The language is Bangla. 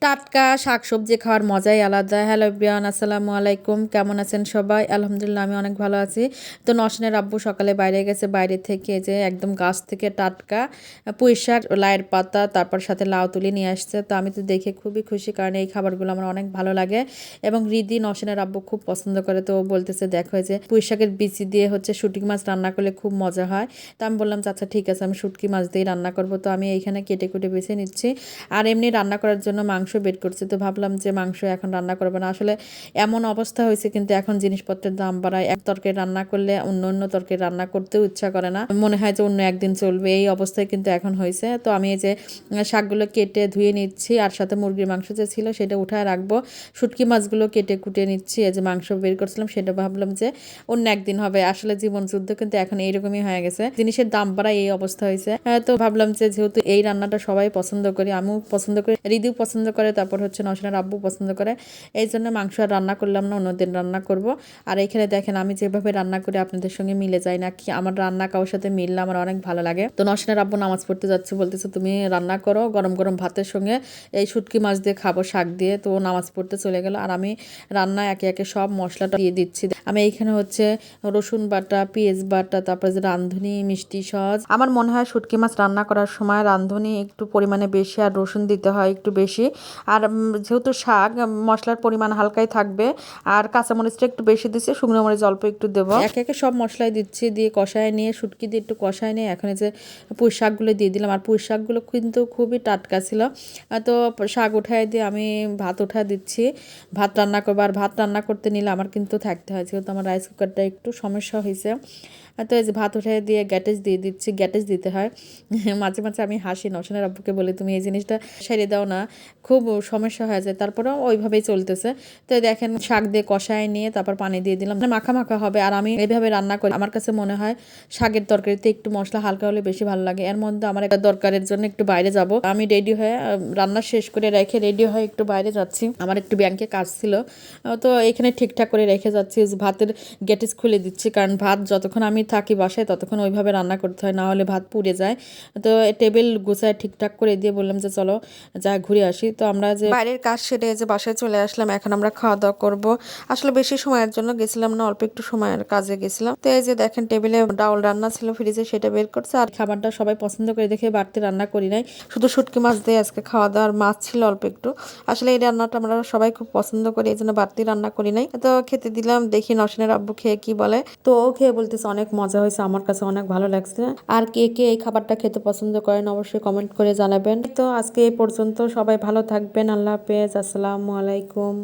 টাটকা শাকসবজি খাওয়ার মজাই আলাদা। হ্যালো এভরিওয়ান, আসসালামু আলাইকুম। কেমন আছেন সবাই? আলহামদুলিল্লাহ আমি অনেক ভালো আছি। তো নসনের আব্বু সকালে বাইরে গেছে, বাইরে থেকে যে একদম গাছ থেকে টাটকা পুঁই শাক, লাইয়ের পাতা, তারপর সাথে লাউ তুলে নিয়ে আসছে। তো আমি তো দেখে খুবই খুশি, কারণ এই খাবারগুলো আমার অনেক ভালো লাগে এবং রিদি নসনের আব্বু খুব পছন্দ করে। তো বলতেছে দেখো যে পুঁই শাকের বিচি দিয়ে হচ্ছে শুটকি মাছ রান্না করলে খুব মজা হয়। তো আমি বললাম আচ্ছা ঠিক আছে, আমি শুটকি মাছ দিয়ে রান্না করবো। তো আমি এইখানে কেটে কুটে বেছে নিচ্ছি, আর এমনি রান্না করার জন্য মাংস বের করছি। তো ভাবলাম যে মাংস এখন রান্না করবো না, আসলে এমন অবস্থা হয়েছে কিন্তু এখন জিনিসপত্রের দাম বাড়ায়, এক তরকারি রান্না করলে অন্য তরকারি রান্না করতেও ইচ্ছা করে না, মনে হয় যে অন্য একদিন চলবে, এই অবস্থায় কিন্তু এখন হয়েছে। তো আমি এই যে শাকগুলো কেটে ধুয়ে নিচ্ছি, আর সাথে মুরগির মাংস যে ছিল সেটা উঠায় রাখবো। শুটকি মাছগুলো কেটে কুটে নিচ্ছি, এই যে মাংস বের করছিলাম সেটা ভাবলাম যে অন্য একদিন হবে। আসলে জীবন যুদ্ধ কিন্তু এখন এইরকমই হয়ে গেছে, জিনিসের দাম বাড়ায় এই অবস্থা হয়েছে। তো ভাবলাম যে যেহেতু এই রান্নাটা সবাই পছন্দ করি, আমিও পছন্দ করি, রিদিও পছন্দ করে, তারপর হচ্ছে নসনের আব্বু পছন্দ করে, এই জন্য মাংস আর রান্না করলাম না, অন্যদিন রান্না করব। আর এখানে দেখেন আমি যেভাবে রান্না করি আপনাদের সঙ্গে মিলে যায় না কি, আমার রান্না কারোর সাথে মিললে আমার অনেক ভালো লাগে। তো নসনের আব্বু নামাজ পড়তে যাচ্ছে, বলতেছে তুমি রান্না করো, গরম গরম ভাতের সঙ্গে এই শুটকি মাছ দিয়ে খাবো শাক দিয়ে। তো নামাজ পড়তে চলে গেল, আর আমি রান্না একে একে সব মশলাটা দিয়ে দিচ্ছি। আমি এইখানে হচ্ছে রসুন বাটা, পেঁয়াজ বাটা, তারপরে যে রাঁধুনি, মিষ্টি সস। আমার মনে হয় শুটকি মাছ রান্না করার সময় রাঁধুনি একটু পরিমাণে বেশি আর রসুন দিতে হয় একটু বেশি। আর যেহেতু শাক, মশলার পরিমাণ হালকাই থাকবে, আর কাঁচামরিচটা একটু বেশি দিচ্ছি, শুকনো মরিচ অল্প একটু দেবো। একে একে সব মশলাই দিচ্ছি, দিয়ে কষায় নিয়ে শুটকি দিয়ে একটু কষায় নিয়ে এখন যে পুঁই শাকগুলো দিয়ে দিলাম। আর পুঁই শাকগুলো কিন্তু খুবই টাটকা ছিল। তো শাক উঠায় দিয়ে আমি ভাত উঠায় দিচ্ছি, ভাত রান্না করবো। আর ভাত রান্না করতে নিলে আমার কিন্তু থাকতে হয়, যেহেতু আমার রাইস কুকারটা একটু সমস্যা হয়েছে। তো এই যে ভাত উঠে দিয়ে গ্যাটেজ দিয়ে দিচ্ছি, গ্যাটেজ দিতে হয়। মাঝে মাঝে আমি হাসি, নসনের আব্বুকে বলি তুমি এই জিনিসটা সেরে দাও না, খুব সমস্যা হয়ে যায়, তারপরেও ওইভাবেই চলতেছে। তো দেখেন শাক দিয়ে কষায় নিয়ে তারপর পানি দিয়ে দিলাম, মাখা মাখা হবে। আর আমি এইভাবে রান্না করি, আমার কাছে মনে হয় শাকের তরকারিতে একটু মশলা হালকা হলে বেশি ভালো লাগে। এর মধ্যে আমার একটা দরকারের জন্য একটু বাইরে যাব, আমি রেডি হয়ে রান্না শেষ করে রেখে রেডি হয়ে একটু বাইরে যাচ্ছি, আমার একটু ব্যাংকে কাজ ছিল। তো এখানে ঠিকঠাক করে রেখে যাচ্ছি, ভাতের গ্যাটিস খুলে দিচ্ছি, কারণ ভাত যতক্ষণ আমি থাকি বাসায় ততক্ষণ ওইভাবে রান্না করতে হয়, না হলে ভাত পুড়ে যায়। তো টেবিল গুছায় ঠিকঠাক করে দিয়ে বললাম যে চলো যা ঘুরে আসি। তো আমরা যে বাইরের কাজ সেরে যে বাসায় চলে আসলাম, এখন আমরা খাওয়া দাওয়া করবো। আসলে বেশি সময়ের জন্য গেছিলাম না, অল্প একটু সময়ের কাজে গেছিলাম। তো এই যে দেখেন টেবিলে ডাউল রান্না ছিল ফ্রিজে, সেটা বের করছে। আর খাবারটা সবাই পছন্দ করে দেখে বাড়তি রান্না করি নাই, শুধু শুটকি মাছ দিয়ে আজকে খাওয়া দাওয়ার, মাছ ছিল অল্প একটু। আসলে এই রান্নাটা আমরা সবাই খুব পছন্দ করি, এই জন্য বাড়তি রান্না করি নাই। তো খেতে দিলাম, দেখি নসনের আব্বু খেয়ে কি বলে। তো ও খেয়ে বলতেছে অনেক মজা হয়েছে, আমার কাছে অনেক ভালো লাগছে। আর কে কে এই খাবারটা খেতে পছন্দ করেন অবশ্যই কমেন্ট করে জানাবেন। তো আজকে এই পর্যন্ত, সবাই ভালো থাকবেন, আল্লাহ হাফেজ, আসসালামু আলাইকুম।